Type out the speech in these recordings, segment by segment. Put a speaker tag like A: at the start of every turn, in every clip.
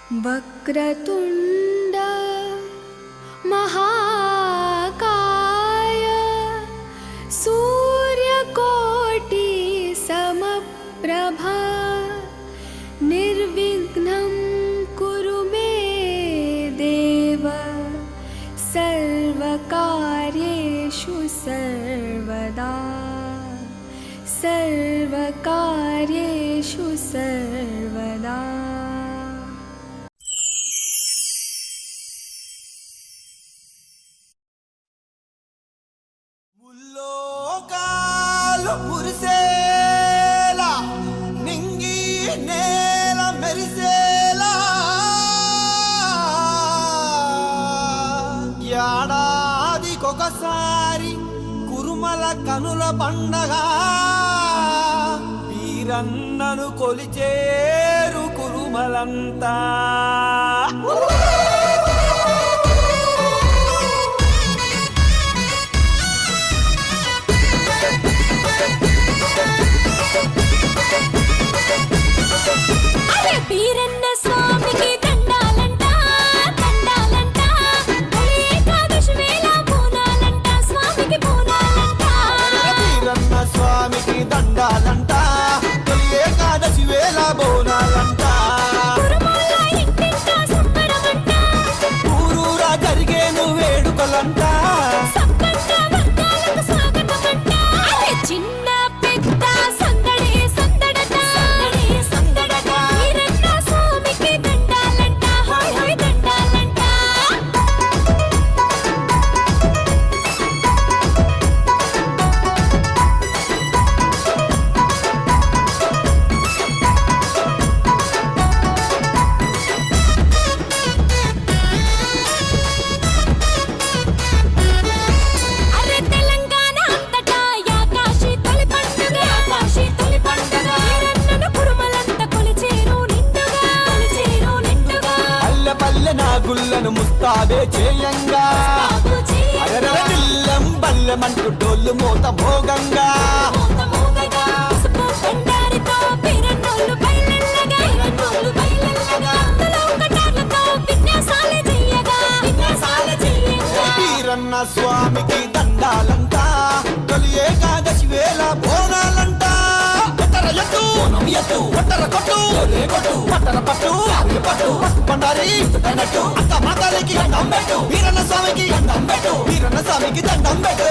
A: वक्रतुण्ड महाकाय सूर्यकोटि समप्रभा निर्विघ्नं कुरु मे देव सर्वकार्येषु सर्वदा सर्वकार्येषु सर्वदा।
B: మురిసేలా నింగి నేల మెరిసేలా ఏడాదికొకసారి కురుమల కనుల పండగ వీరన్నను కొలిచేరు కురుమలంతా
C: వీరన్న స్వామికి దండాలంట దండాలంట ఏకాదశి వేళ పూనాలంట స్వామికి పూనాలంట
B: వీరన్న స్వామికి దండాలంట ఏకాదశి వేళ బోనాలంట
C: కురుమల ఇంటింట సంబరమంట
B: ఊరూరా జరిగేను వేడుకలంట
C: సబ్బండ వర్గాలకు స్వాగతమంట చిన్న పెద్ద సందడి సందడట సందడి సందడట వీరన్న స్వామికి దండాలంట హోయ్ హోయ్ దండాలంట అరే తెలంగాణ అంతటా యాకాశి తొలి పండుగ యాకాశి తొలి పండుగ వీరన్నను కురుమలంతా కొలిచేరు నిండుగా కొలిచేరు నిండుగా
B: పల్లె పల్లె నా గుళ్ళను ముస్తాబే చేయంగా
C: సాగు చేయ
B: అరర దిల్లం బల్లెమంటూ డోళ్ళు మోత భోగంగా
C: మోగగా పసుపు బండారితో వీరన్నోళ్ళు బయలెల్లగా వీరన్నోళ్ళు బయలెల్లగా అందులో కటార్లతో విన్యాసాలే చెయ్యగా విన్యాసాలే చెయ్యగా
B: వీరన్న స్వామికి దండాలంట తొలి ఏకాదశి వేళ బోనాలంట కొట్టర ఎత్తు బోనం ఎత్తు కొట్టర కొట్టు కొట్టు పట్టర పట్టు పట్టు పండారి అన్నట్టు అక్క మాతాలకి దండం పెట్టు వీరన్న స్వామికి దండం పెట్టు వీరన్న స్వామికి దండం పెట్టు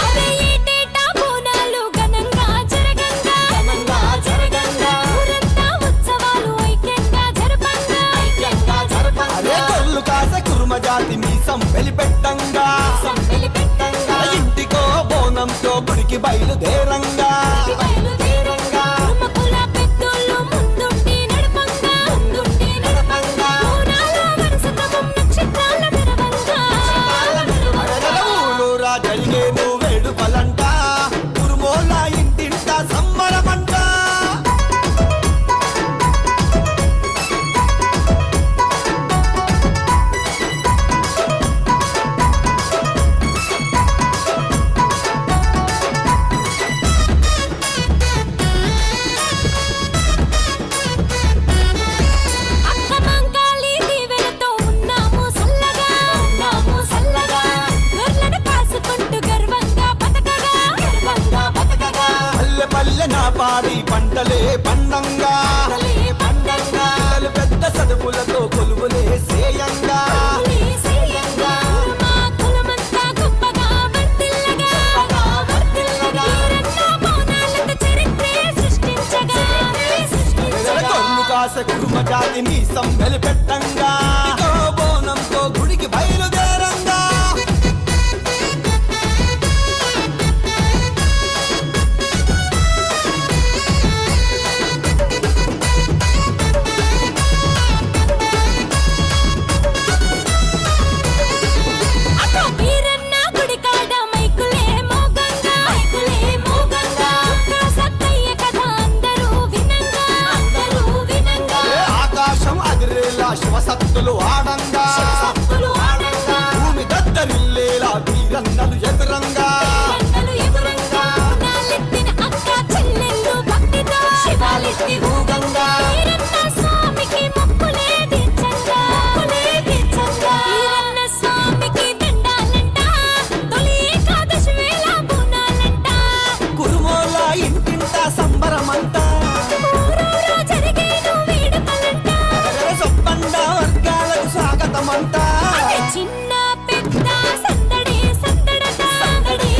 C: అరే ఏటేటా బోనాలు ఘనంగా జరగంగా ఊరంతా ఉత్సవాలు ఐక్యంగా జరపంగా
B: అరే కొల్లు కాస కురుమ జాతి మీసం వెలిపెట్టంగా ఇంటికో బోనంతో గుడికి బయలుదేరంగా
C: కురుమకుల పెద్దోళ్ళు ముందుండి నడపంగా బోనాల వరుస క్రమం నక్షత్రాల మెరవంగా
B: ఊరూరా జరిగేను వేడుకలంట కురుమోళ్ళ ఇంటింట సంబరమంట
C: అక్క మంకాళి దీవెనతో ఉన్నాము సల్లగా గొర్రెలను కాసుకుంటూ గర్వంగా బతకగా
B: పల్లె పల్లె నా పాడి పంటలే పండంగా పిల్లలు పెద్ద చదువులతో కొలువులే సేయంగా
C: కురుమా కులమంతా గొప్పగా వర్ధిల్లగా వీరన్న బోనాలతో చరిత్రే సృష్టించగా
B: కొల్లు కాస కురుమ జాతి మీసం వెలిపెట్టంగా ఇంటికో బోనంతో గుడికి బయలుదేరంగా
C: అటు వీరన్న గుడి కాడ మైకులే మోగంగా సత్తయ్య కథ అందరూ వినంగా
B: ఆకాశం అదిరే ఊరేలా శివసత్తులు ఆడంగా
C: శివసత్తులు ఆడంగా
B: భూమి దద్దరిల్లేలా వీరన్నలు ఎదురంగా
C: ఎండలు ఎదురంగా నాలెత్తిన అక్క చెల్లెళ్ళు భక్తితో శివాలెత్తి ఊగంగా వీరన్న స్వామికి మొక్కులే తీర్చంగా మొక్కులే తీర్చంగా వీరన్న స్వామికి దండాలంట తొలి ఏకాదశి వేళ బోనాలంట
B: కురుమోల ఇంటింట సంబరమంట
C: ఊరూరా జరిగేను వేడుకలంట
B: సొప్పండ వర్గాలకు స్వాగతమంట
C: అదే చిన్న పెద్ద సందడి సందడట సందడి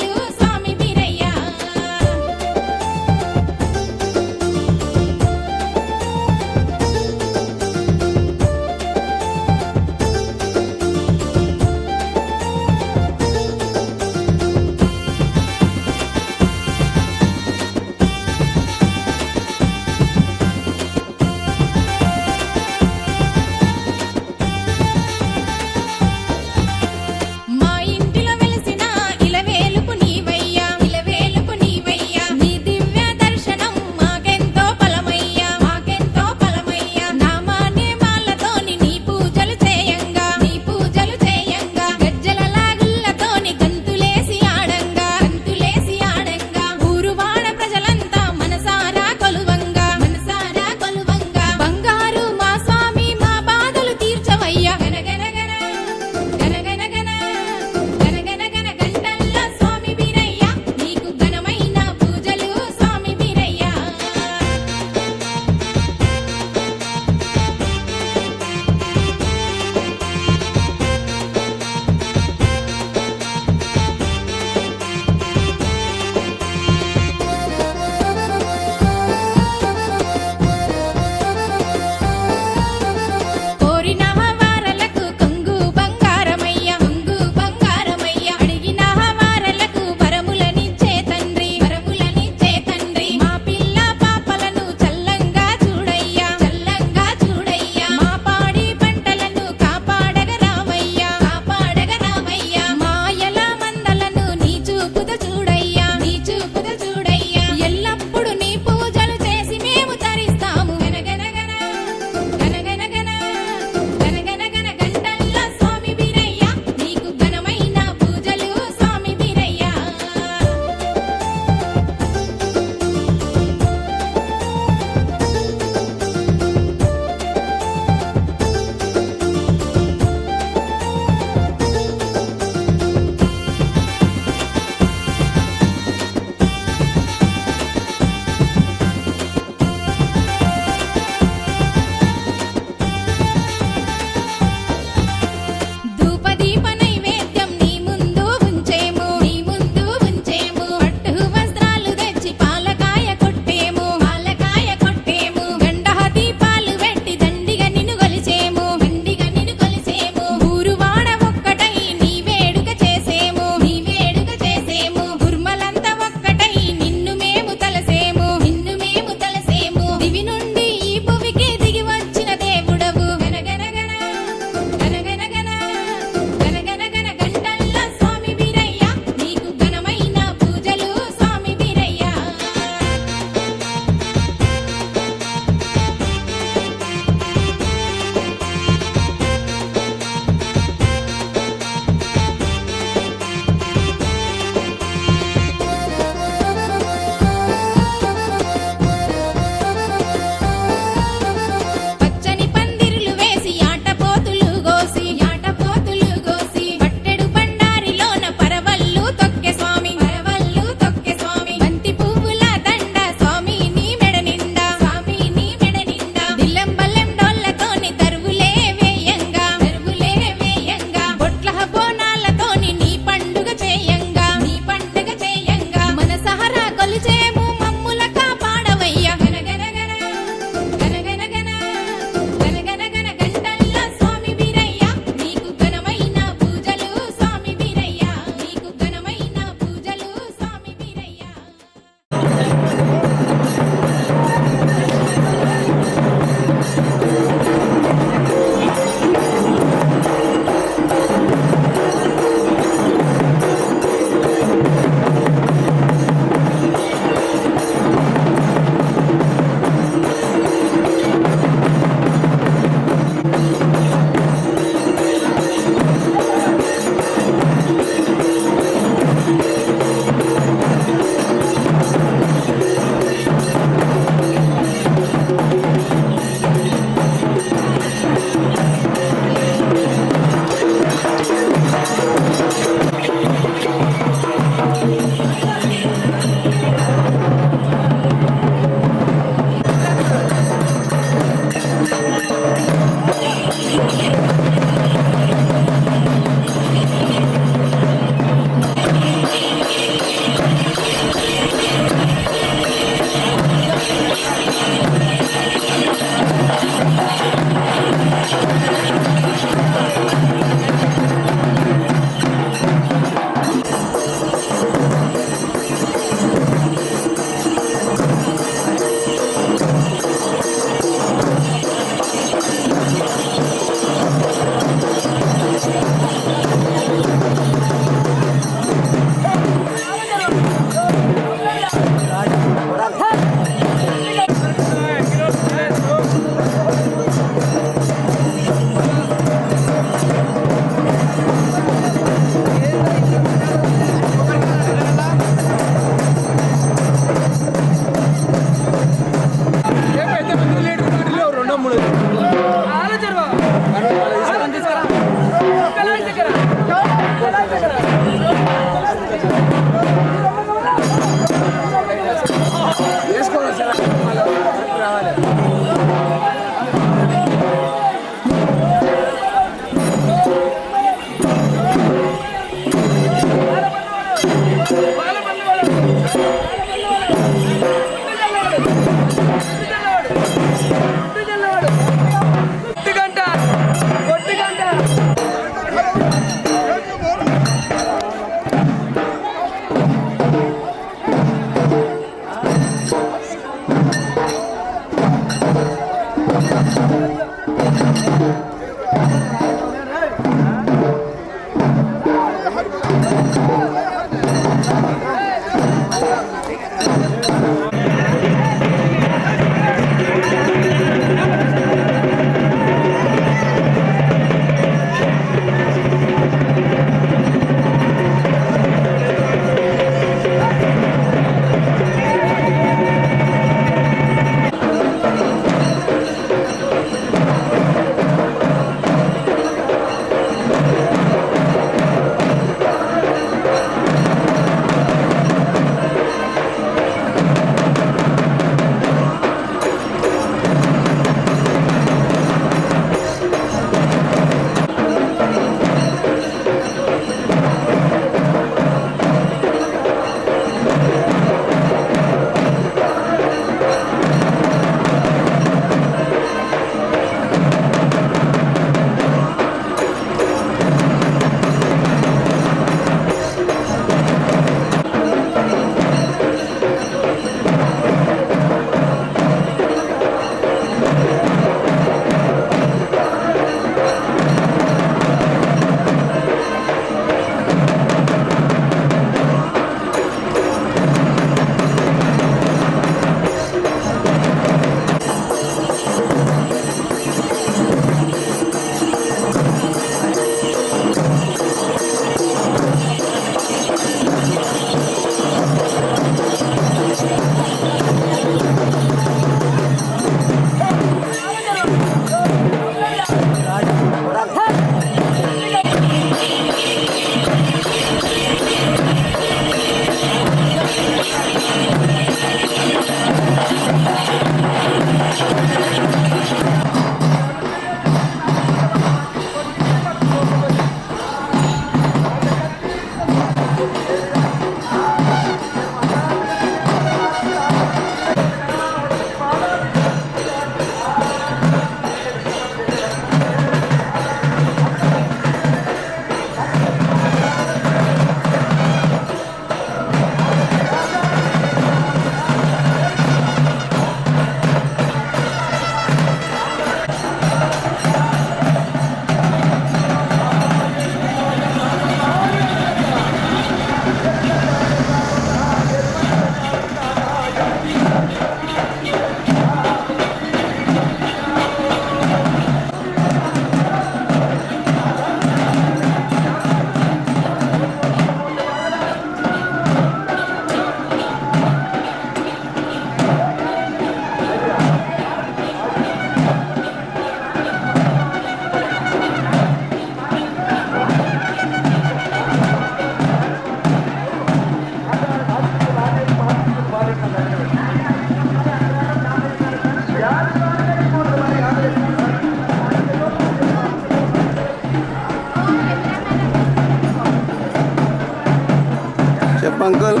D: అంకుల్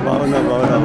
D: బాగున్నా బాగున్నా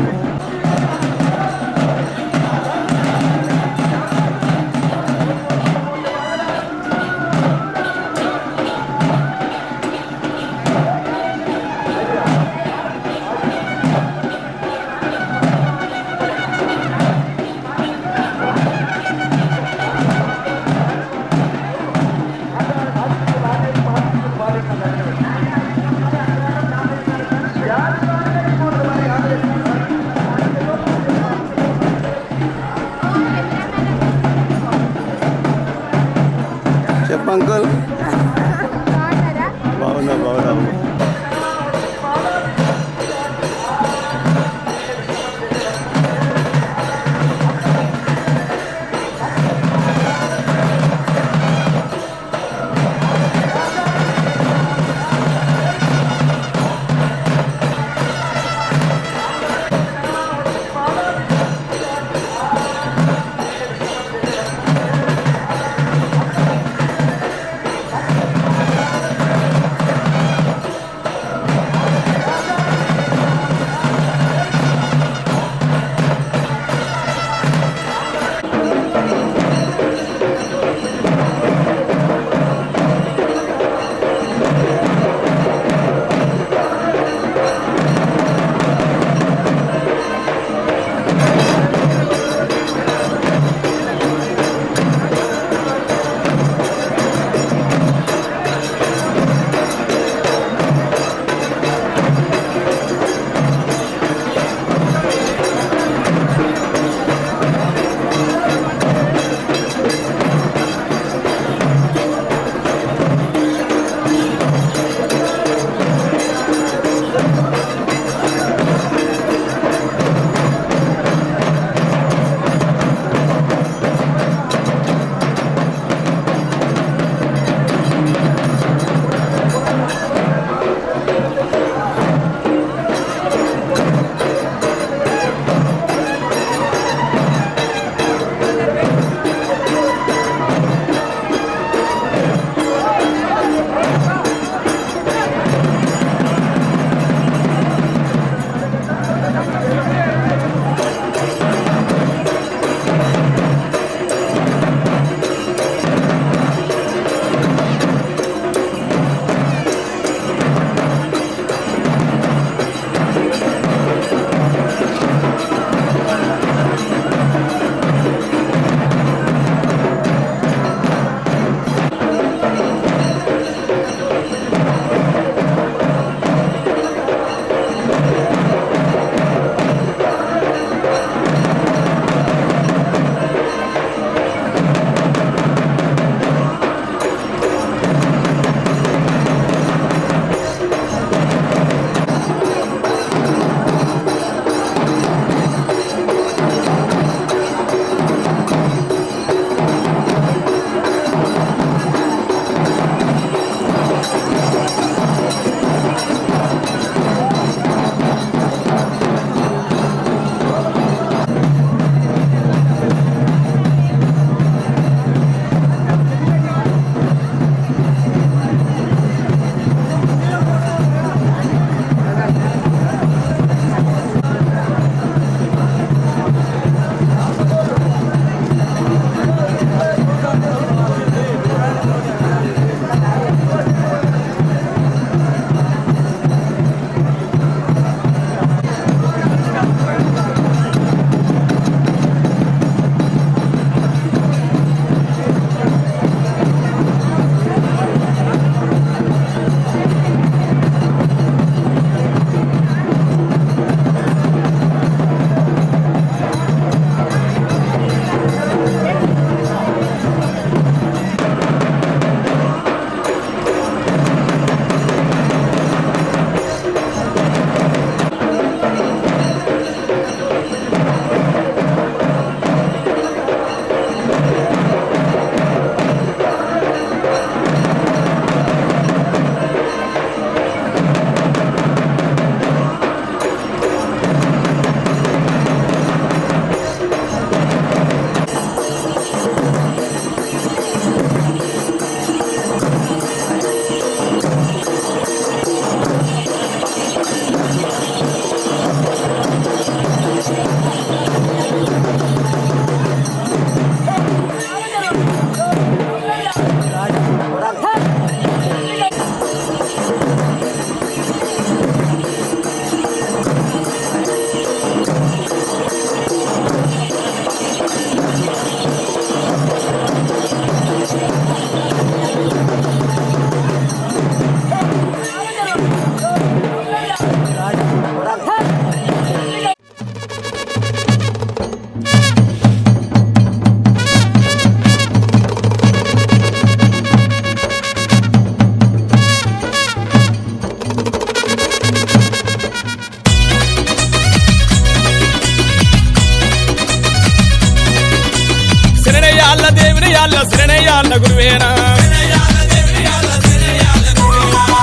D: శరణయ్యాళ్ళ గురువేనా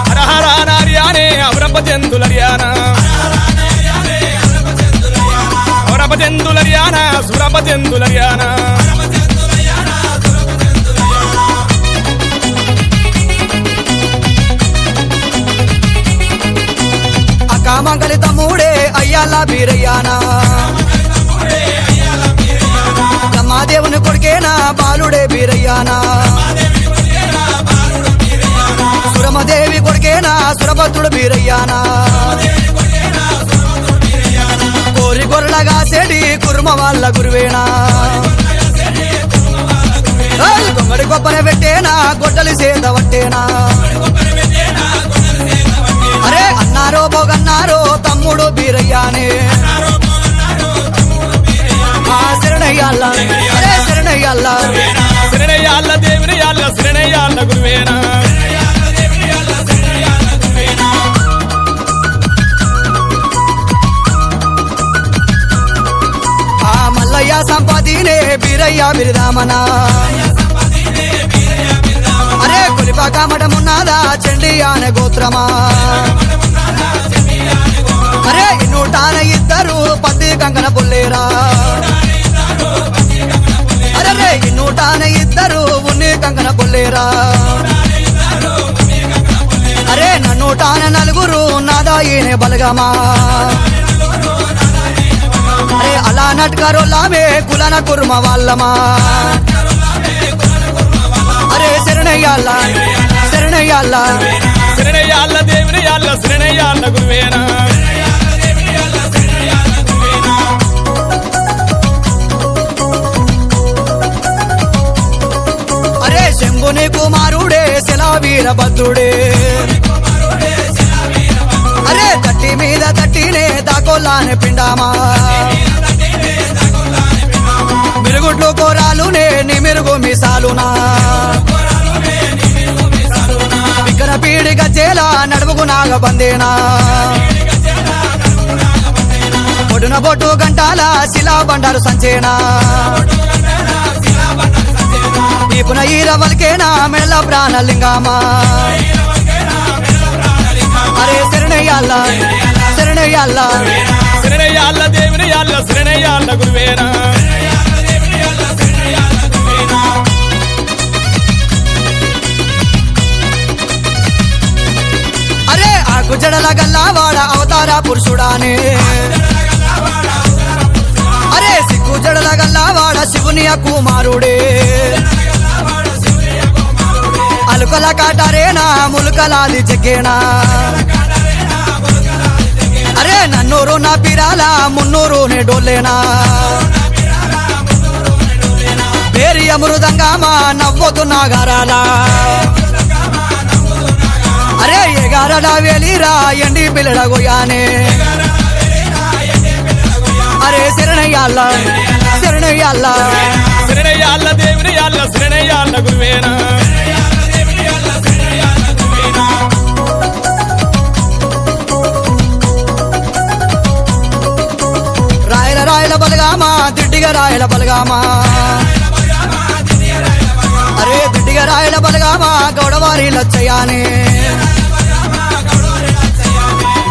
D: హరహర నార్యానే అవరపజందులర్యానా అవరపజందులర్యానా సురపజందులర్యానా
B: కామంగలి తమ్ముడే అయ్యాల బీరయ్యానా రమాదేవుని కొడుకేనా బాలుడే బీరయ్యానా సురమదేవి కొడుకేనా సురభద్రుడు బీరయ్యానా కోరి గొర్రెలగా సెడి కుర్మ వాళ్ళ గురువేనా గొంగడి గొప్పనే పెట్టేనా గొడ్డలి సేదవట్టేనా అరే అన్నారో బొగన్నారో తమ్ముడు బీరయ్యానే శరణయ్యాళ్ళ అరే శరణయ్యాళ్ళ
D: శరణయ్యాళ్ళ దేవునియాళ్ళ శరణయ్యాళ్ళ గురువేనా
B: ఆ మల్లయ్య సంపదినే బీరయ్య బిరిదామనా అరే కులిపాక మఠమున్నాదా చండి అనే గోత్రమా అరే ఇన్నుటాన ఇద్దరు పత్తి కంకణ పుల్లేరా అరే ఇన్నుటాన ఇద్దరు ఉన్ని కంకణ పుల్లేరా అరే నన్నుటాన నలుగురు నాదాయినే బలగమా అరే అలా నట్కరోలామే కులన కుర్మ వాళ్ళమా అరే శరణయ్యాళ్ళ శరణయ్యాళ్ళ
D: శరణయ్యాళ్ళ దేవునియాళ్ళ శరణయ్యాళ్ళ గురువేనా
B: అరే శంభుని కుమారుడే శిలా వీరభద్రుడే అరే తట్టి మీద తట్టినే దాకోలానే పిండామా మిరుగుడ్లు కోరాలునే నిమిరుగు మిసాలునా వికర పీడి గజ్జేలా నడుముకు నాగబందేనా పొడున బొట్టు గంటాల శిలా బండారు సంచేనా ఈపున ఈర వల్కేనా మెళ్ళ ప్రాణలింగామా అరే శరణయ్యాళ్ళ శరణయ్యాళ్ళ
D: శరణయ్యాళ్ళ దేవునియాళ్ళ శరణయ్యాళ్ళ గురువేనా
B: అరే ఆకు జడల గల్లావాడ అవతార పురుషుడానే అరే సిగ్గు జడల గల్లావాడ శివుని కుమారుడే అలుకల కాటారేనా ములుకలాది చెక్కేనా అరే నన్నూరు నా పిరాల మున్నూరు నే డోలేనా పేరియ మృదంగామా నవ్వొద్దు నాగారాలా అరే ఎగారడా వేలిరా ఎండి పిల్లడగోయానే అరే శరణయ్యాళ్ళ శరణయ్యాళ్ళ
D: శరణయ్యాళ్ళ దేవునియాళ్ళ శరణయ్యాళ్ళ గురువేనా
B: రాయల రాయల బలగామా దిడ్డిగా రాయల బలగామా అరే దిడ్డిగా రాయల బలగామా గౌడవారి లచ్చయానే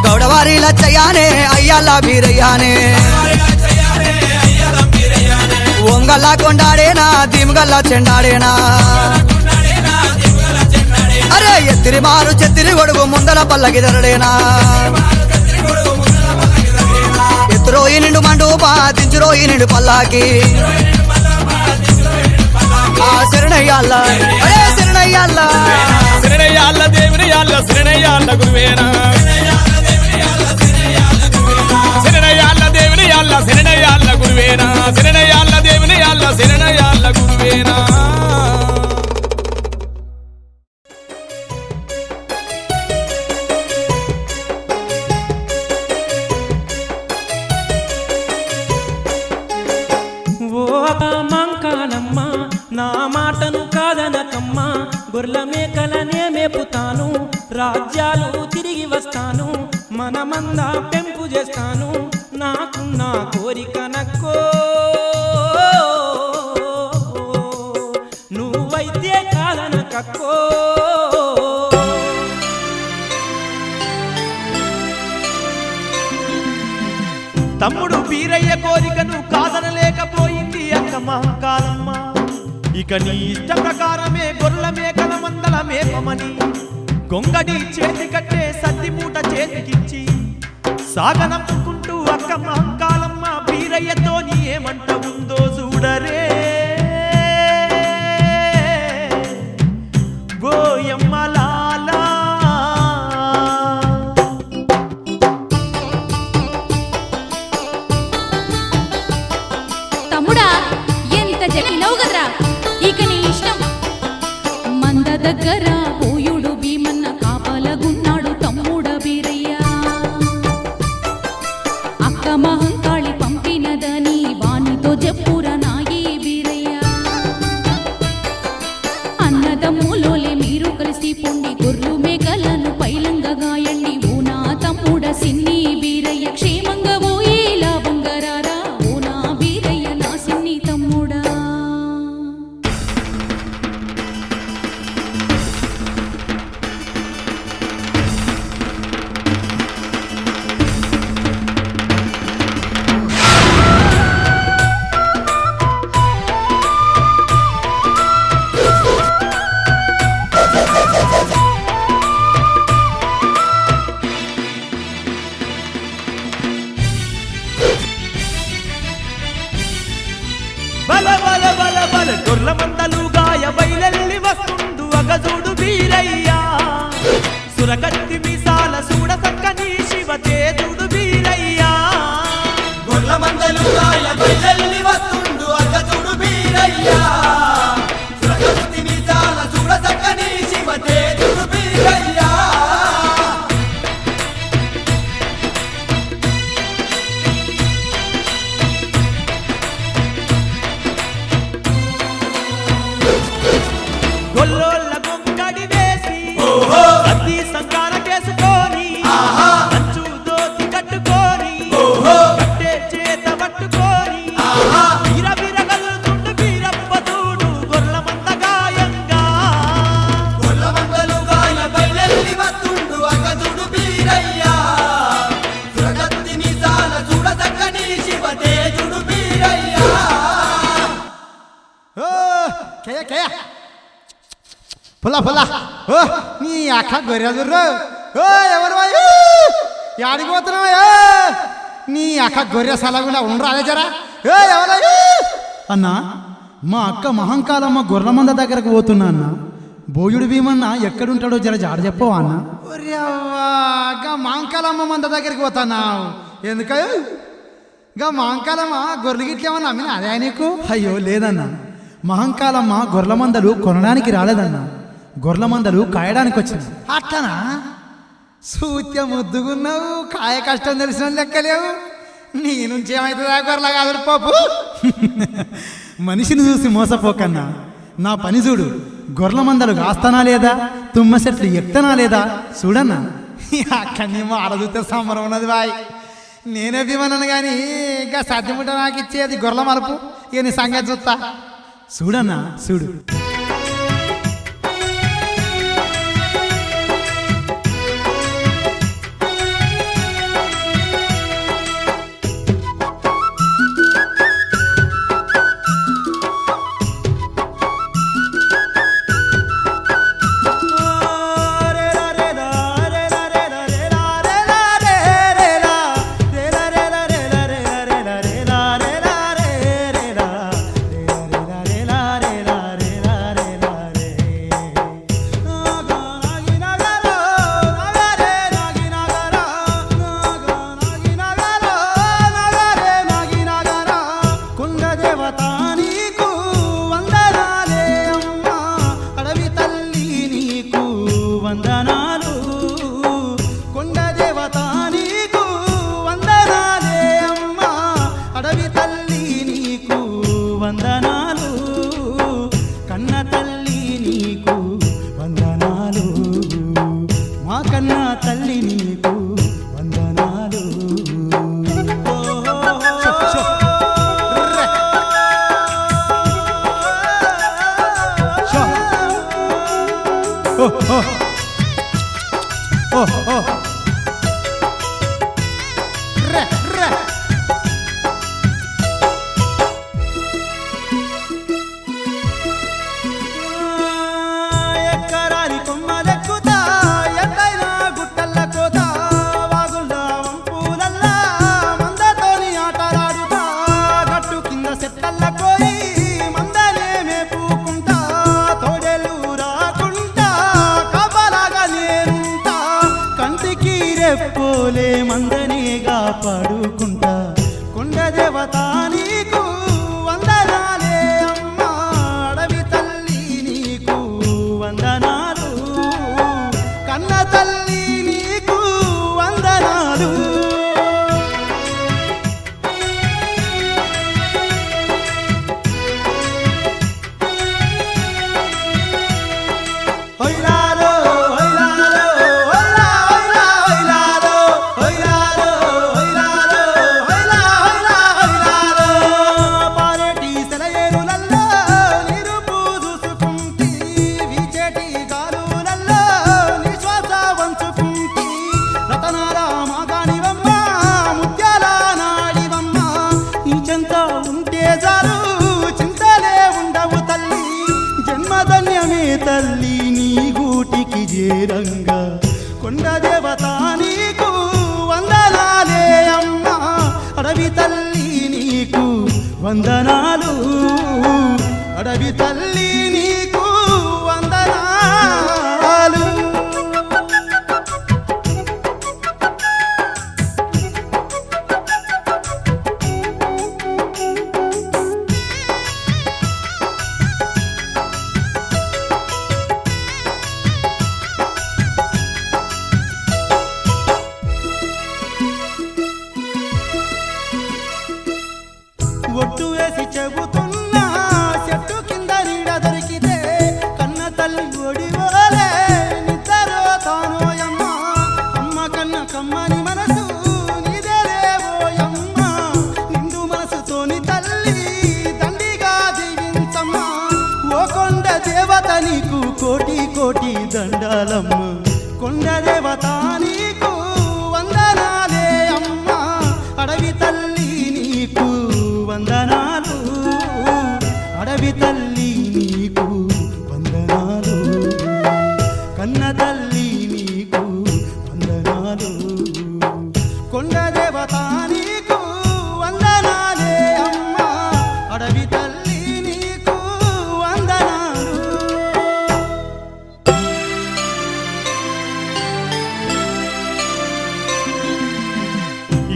B: గౌడవారి లచ్చయానే అయ్యాల బీరయ్యానే ఓంగల్లా కొండాడేనా దిమగల్లా చెండాడేనా అరే ఎత్తిరి మారు చెత్తిరి గొడుగు ముందల పల్లకిదరడేనా ఎత్తురోయి నిండు మండూపా దించురోయి నిండు పల్లాకి ఆ శరణయ్యాళ్ళ అరే శరణయ్యాళ్ళ
D: శరణయ్యాళ్ళ దేవునియాళ్ళ శరణయ్యాళ్ళ గురువేనా శరణయ్యాళ్ళ దేవునియాళ్ళ శరణయ్యాళ్ళ గురువేనా శరణయ్యాళ్ళ దేవునియాళ్ళ శరణయ్యాళ్ళ గురువేనా
E: మంకాలమ్మ నా మాటను కాదనకమ్మ గొర్రెల మేకలనే మేపుతాను రాజ్యాలు తిరిగి వస్తాను మనమందా పెంపు చేస్తాను నాకున్న కోరిక నక్కో నువ్వైతే తమ్ముడు వీరయ్య కోరికను కాదనలేకపోయింది అక్క మహంకాలమ్మ. ఇక నీ ఇష్ట ప్రకారమే గొర్రెల మేకల మందల మేపమని గొంగడి చేతి కట్టే సద్ది మూట చేతికిచ్చి సాగనమ్ముకుంటూ అక్క మహంకాలమ్మ వీరయ్యతోని ఏమంట ఉందో చూడరే. గోయమ్మలాలా
C: తమ్ముడా ఎంత చెప్పినవు కదరా, ఇక నీ ఇష్టం. మంద దగ్గర పోయుడు భీమన్న కాపలగున్నాడు తమ్ముడ వీరయ్య. అక్క మహంకాళి పంపినదని వానితో చెప్పురా నాయి వీరయ్య. అన్నదమ్ములోలే మీరు కలిసి పొండి గొర్రెలు మేకలను పైలంగా గాయండి. ఓ నా తమ్ముడ సిన్ని వీరయ్య క్షేమంగా పోయి లాభంగరారా. ఓ నా వీరయ్య నా సిన్ని తమ్ముడా.
E: బల బల బల బల గొర్రెల మందలు గాయ బయలెల్లి వస్తుండు అగజూడు వీరయ్య. సురకత్తి మీసాల సూడ సక్కని శివ తేజుడు వీరయ్య.
B: గొర్ల మందలు గాయ బయలెల్లి వస్తుండు అగజుడు వీరయ్య. సురకత్తి మీసాల చూడ చక్కని శివ తేజుడు వీరయ్య.
E: గొల్లోళ్ళ గొంగడి వేసి సద్ది సంకాన కేసుకొని మంచు దోతి కట్టుకొని కట్టే చేత పట్టుకొని వీర వీర గలుతుండు వీరప్ప చూడు గొర్రెల మంద గాయంగా.
B: గొర్ల మందలు గాయ బయలెల్లి వస్తుండు అగజుడు వీరయ్య. సురకత్తి మీసాల చూడ చక్కని శివ తేజుడు వీరయ్య.
F: పుల్ల పుల్ల ఓ నీ అక్క గొర్రెదుర్రు ఓ ఎవరు యాడికి పోతున్నావా? నీ అక్క గొర్రె సలగుండా ఉండరా అదే జరా. ఏ ఎవరు అన్నా, మా అక్క మహంకాలమ్మ గొర్రెల మంద దగ్గరకు పోతున్నా అన్న. బోయుడు భీమన్న ఎక్కడుంటాడో జర జాడ చెప్పవా అన్న. గా మహంకాలమ్మ మంద దగ్గరికి పోతున్నావు ఎందుక? గా మహంకాలమ్మ గొర్రెలు గిట్లేమన్నా అమ్మిన అదే నీకు? అయ్యో లేదన్నా, మహంకాలమ్మ గొర్రెల మందలు కొనడానికి రాలేదన్నా, గొర్రెల మందలు కాయడానికి వచ్చింది. అట్లనా? సూత్య ముద్దుగున్నావు, కాయ కష్టం తెలిసిన లెక్కలేవు. నీ నుంచి ఏమవుతుందా గొర్రెల కాదు పాపు. మనిషిని చూసి మోసపోకన్నా, నా పని చూడు. గొర్రెల మందలు కాస్తానా లేదా, తుమ్మ చెట్లు ఎక్తనా లేదా చూడన్నా. అక్కడి నీ మాట చూస్తే సంబరం ఉన్నది బాయ్. నేనే భీమన్నాను కానీ ఇంకా సత్యముట నాకు ఇచ్చేది గొర్రెల మలుపు. ఇక నీ సంగతి చూస్తా చూడన్నా చూడు.
E: అందనేగా పాడుకుంటా కొండ దేవత నీకు వందనాలే అమ్మా అడవి తల్లి నీకు వందనాలు కన్న తల్లి నీకు వందనాలు హొయ్లాలో హొయ్లాలో హొయ్లా హొయ్లా హొయ్లాలో హొయ్లాలో హొయ్లాలో హొయ్లా హొయ్లా హొయ్లాలో పారేటి సెలయేరులల్లో నిరుపు చూసుకుంటి వీచేటి గాలులల్లో నిశ్వాస వంచుకుంటి రతనాల మాగానివమ్మ ముత్యాల నాడివమ్మ నీ చెంత ఉంటే చాలు చింతలే ఉండవు తల్లి జన్మధన్యమే తల్లి నీ గూటికి చేరంగా కొండ దేవత నీకు వందనాలే అమ్మా అడవి తల్లి నీకు వందనాలు అడవి తల్లి నీకు వందనాలు ఒట్టు వేసి చెబుతున్నా చెట్టు కింద నీడ దొరికితే కన్న తల్లి ఒడివోలే నిద్దరో తానోయమ్మ అమ్మ కన్న కమ్మని మనసు నీదేలేవోయమ్మ నిండు మనసుతోని తల్లి దండిగా దీవించమ్మ ఓ కొండ దేవత నీకు కోటి కోటి దండాలమ్మ కొండ దేవత నీకు వందనాలే అమ్మ అడవి తల్లి నీకు వందనాలు అడవి తల్లి నీకు వందనాలు కన్న తల్లి నీకు వందనాలు కొండ దేవత నీకు వందనాలే అమ్మ అడవి తల్లి నీకు వందనాలు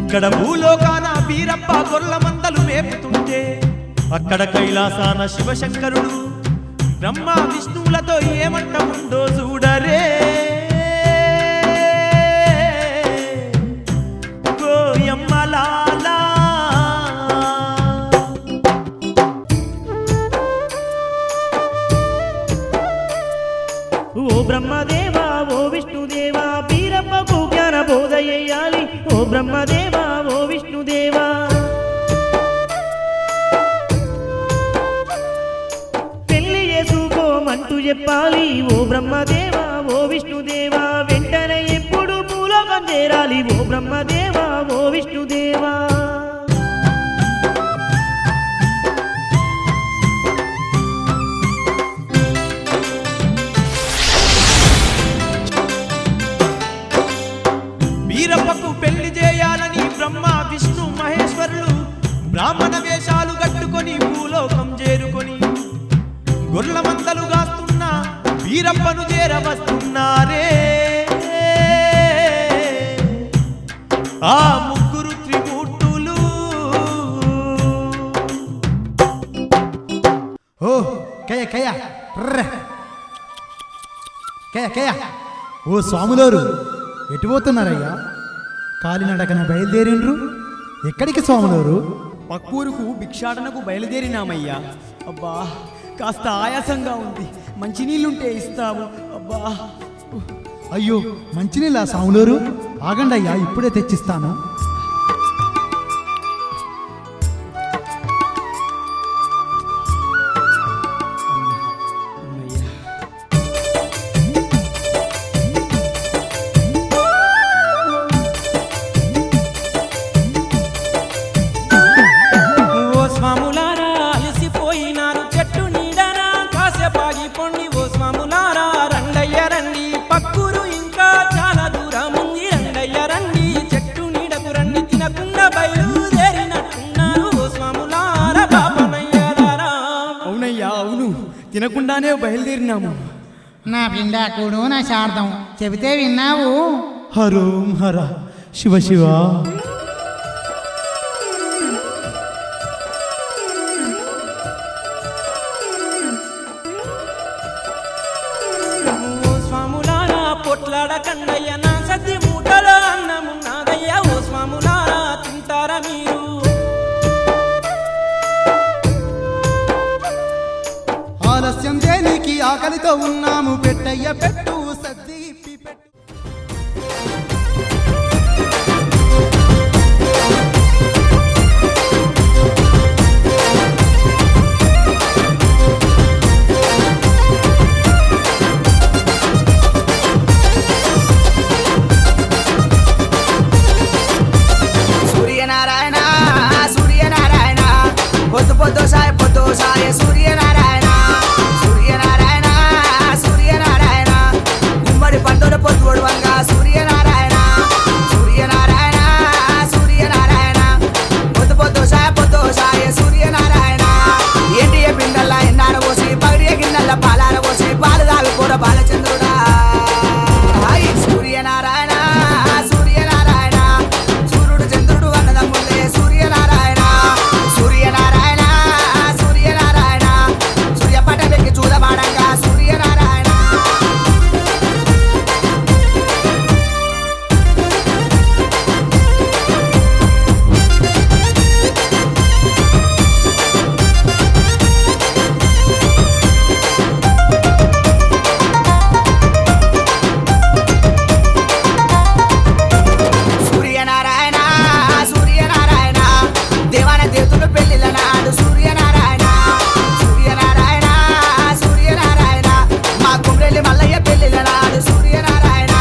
E: ఇక్కడ భూలోకాన వీరప్ప గొర్ల మందలు మేపుతుంటే అక్కడ కైలాసాన శివశంకరుడు బ్రహ్మ విష్ణువులతో ఏమంట ఉందో చూడరే గోయమ్మలాలా
G: ఓ బ్రహ్మదేవా ఓ విష్ణుదేవా వీరమ్మకు జ్ఞాన బోధ చేయాలి ఓ బ్రహ్మదేవా ఓ విష్ణుదేవా పెళ్లి చేసుకోమంటూ చెప్పాలి ఓ బ్రహ్మదేవా ఓ విష్ణుదేవా వెంటనే ఎప్పుడు భూలోకం చేరాలి ఓ బ్రహ్మదేవా ఓ విష్ణుదేవా
E: వీరప్పకు పెళ్లి చేయాలని బ్రహ్మ విష్ణు మహేశ్వరులు బ్రాహ్మణ వేషాలు కట్టుకొని భూలోకం చేరుకొని గొర్ల మందలు గాస్తున్న వీరప్పను చేరవస్తున్నారే ఆ ముగ్గురు త్రిమూర్తులు
F: ఓ కయ్య కయ్య ర్ర. కయ్య కయ్య ఓ స్వాములోరు ఎటు పోతున్నారయ్యా కాలినడకన బయలుదేరిండ్రు ఎక్కడికి స్వాములోరు
H: పక్కూరుకు భిక్షాటనకు బయలుదేరినామయ్యా. అబ్బా కాస్త ఆయాసంగా ఉంది, మంచినీళ్ళుంటే ఇస్తావు. అబ్బా
F: అయ్యో మంచినీళ్ళ స్వాములోరు ఆగండి అయ్యా ఇప్పుడే తెచ్చిస్తాను.
E: ఓ స్వాములారా అలసిపోయినారు చెట్టు నీడనా కాసేపాగిపోండి. ఓ స్వాములారా రండయ్య రండి, పక్కూరు ఇంకా చాలా దూరం ఉంది. రండయ్య రండి, చెట్టు నీడకు రండి, తినకుండా బయలుదేరినట్టున్నారు. ఓ స్వాములారా పాపనయ్యారా.
H: అవునయ్యా అవును, తినకుండానే బయలుదేరినాము.
F: నా పిండాకుడు నా శారదం చెబితే విన్నావు.
E: హరోం హర
H: శివ శివ.
E: ఓ స్వాములారా పొట్లాడ కండయ్య నా సద్ది మూటలో అన్నమున్నాదయ్యా. ఓ స్వాములారా తింటారా మీరు?
F: ఆలస్యం దేనికి ఆకలితో ఉన్నాము, పెట్టయ్య పెట్టు సద్ది ఇప్పి పెట్టు.
B: సూర్యనారాయణ సూర్యనారాయణ పొద్దు సాయ సూర్యనారాయణ సూర్యనారాయణ సూర్యనారాయణ గుమ్మడి పండుల పొద్దు ఒడవంగా సూర్యనారాయణ సూర్యనారాయణ సూర్యనారాయణ పొద్దు సాయ సూర్యనారాయణ ఏంటి బిందల్లా ఎన్నార పోసి పగిడియ గిన్నెల పాలార పోసి పాలు తాగి కూడా బాలచంద్రుడా. హాయ్ సూర్యనారాయణ సూర్యనారాయణ సూర్యుడు చంద్రుడు అన్నదమ్ములే సూర్యనారాయణ సూర్యనారాయణ సూర్యనారాయణ సూర్యపట వెక్కి చూడబాడంగా సూర్యనారాయణ. సూర్యనారాయణ సూర్యనారాయణ దేవాన దేవతలు పెళ్లిల నాడు సూర్యనారాయణ సూర్యనారాయణ సూర్యనారాయణ మా కుమ్రెల్లి మల్లయ్య పెళ్లిల నాడు సూర్యనారాయణ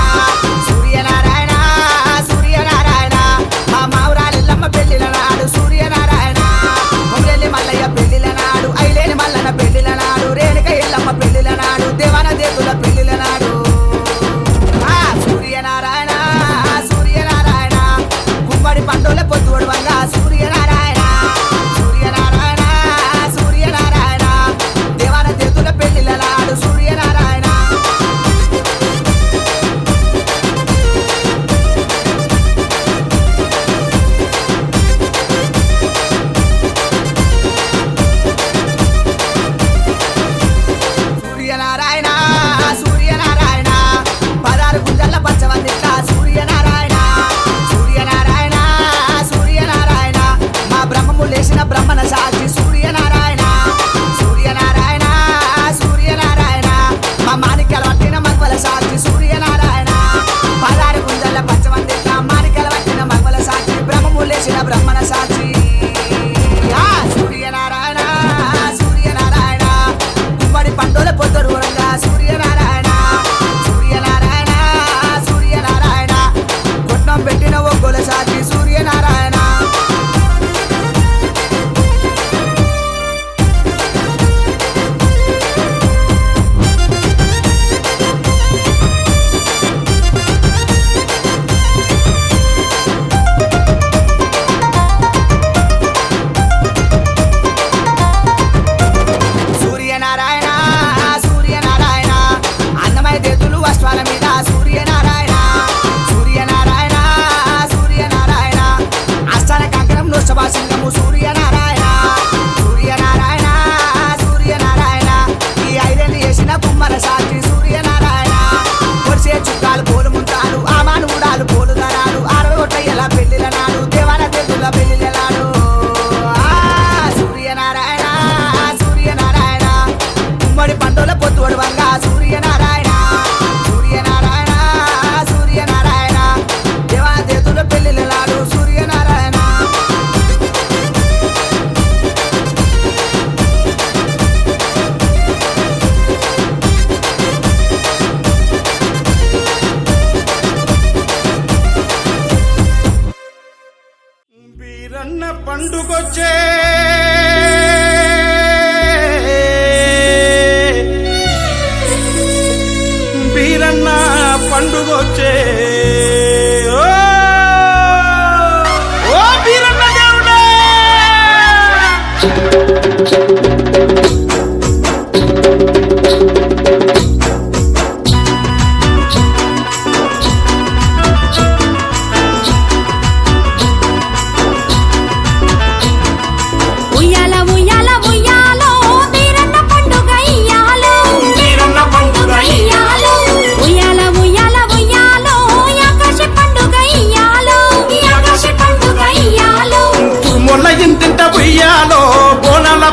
B: సూర్యనారాయణ సూర్యనారాయణ మా మావురాలిల్లమ్మ పెళ్లిల నాడు సూర్యనారాయణ కుమ్రెల్లి మల్లయ్య పెళ్లిల నాడు ఐలేని మల్లన్న పెళ్లిల నాడు రేణుక ఎల్లమ్మ పెళ్లిల నాడు దేవాన దేవతల పెళ్లిల నాడు సూర్యనారాయణ సూర్యనారాయణ గుమ్మడి పండుల పొద్దు ఒడవంగా సూర్యనారాయణ సూర్యనారాయణ సూర్యనారాయణ దేవాన దేవతల పెళ్లిల నాడు సూర్యనారాయణ. సూర్యనారాయణ సూర్యనారాయణ పదారు గుంజల్ల పచ్చవందిట్ల సూర్యనారాయణ సూర్యనారాయణ సూర్యనారాయణ మా బ్రహ్మము లేచిన బ్రహ్మణ సాక్షి సూర్యనారాయణ సూర్యనారాయణ సూర్యనారాయణ మా మాణిక్యాల పట్టిన మగ్వల సాక్షి సూర్యనారాయణ పదారు గుంజల్ల పచ్చవందిట్ల మాణిక్యాల పట్టిన మగ్వల సాక్షి బ్రహ్మము లేచిన బ్రహ్మణ సాక్షి సూర్యనారాయణ సూర్యనారాయణ గుమ్మడి పండుల పొద్దు దూరంగా సూర్యనారాయణ సూర్యనారాయణ సూర్యనారాయణ కొట్నం పెట్టిన ఒగ్గోల సాక్షి సూర్యనారాయణ. సూర్యనారాయణ సూర్యనారాయణ అన్నమయ దేతులు వస్త్రాల మీద సూర్యనారాయణ సూర్యనారాయణ సూర్యనారాయణ అష్టాన కంకణం నోషభా సింగము సూర్యనారాయణ సూర్యనారాయణ సూర్యనారాయణ ఈ ఐరన్ వేసిన కుమ్మర సాక్షి సూర్యనారాయణ పొడిసే చుట్టాలు పోలు ముంతాలు ఆమాను ఊడాలు పోలు దరాలు 60 కోట్ల ఎలా పెళ్లిల నాడు దేవాన దేతుల పెళ్లిల నాడు సూర్యనారాయణ సూర్యనారాయణ గుమ్మడి పండుల పొద్దు ఒడవంగా సూర్యనారాయణ సూర్యనారాయణ సూర్యనారాయణ దేవాన దేతుల పెళ్లిల నాడు సూర్యనారాయణ.
I: వీరన్న పండుగొచ్చే వీరన్న పండుగొచ్చే ఓ వీరన్న దేవుడా.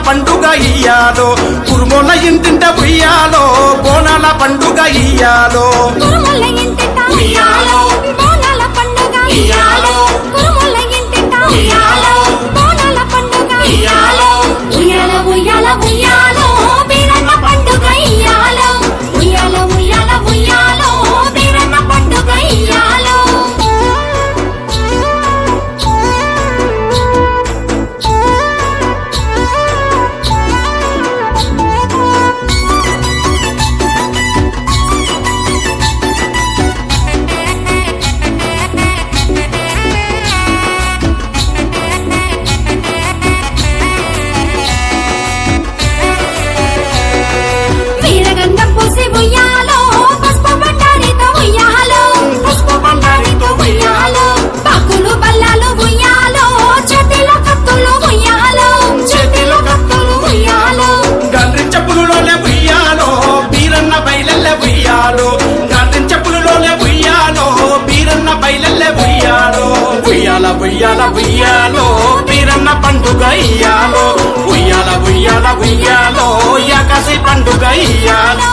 I: పండుగ ఇయ్యాలో కురుమోల ఇంటింట ఉయ్యాలో బోనాల పండుగ ఇయ్యాలో
J: కురుమల ఇంటింట ఉయ్యాలో బోనాల పండుగ ఇయ్యాలో కురుమల ఇంటింట ఉయ్యాలో బోనాల పండుగ ఇయ్యాలో ఉయ్యాల ఉయ్యాల ఉయ్యాలో బీరన్న పండుగ ఇయ్యాలో ఉయ్యాల ఉయ్యాల ఉయ్యాలో బీరన్న పండుగ ఇయ్యాలో వీరగంధం పూసి ఉయ్యాలో పసుపు బండారితో ఉయ్యాలో పసుపు బండారితో ఉయ్యాలో పాకులు బల్లాలు ఉయ్యాలో చేతిలో కత్తులు ఉయ్యాలో చేతిలో కత్తులు ఉయ్యాలో
I: గాండ్రిన్ చెప్పులలోనే ఉయ్యాలో బీరన్న బయలెల్లె ఉయ్యాలో గాండ్రిన్ చెప్పులలోనే ఉయ్యాలో బీరన్న బయలెల్లె ఉయ్యాలో ఉయ్యాల ఉయ్యాల ఉయ్యాలో బీరన్న పండుగ ఇయ్యాలో ఉయ్యాల ఉయ్యాల ఉయ్యాలో యాకాశి పండుగ ఇయ్యాలో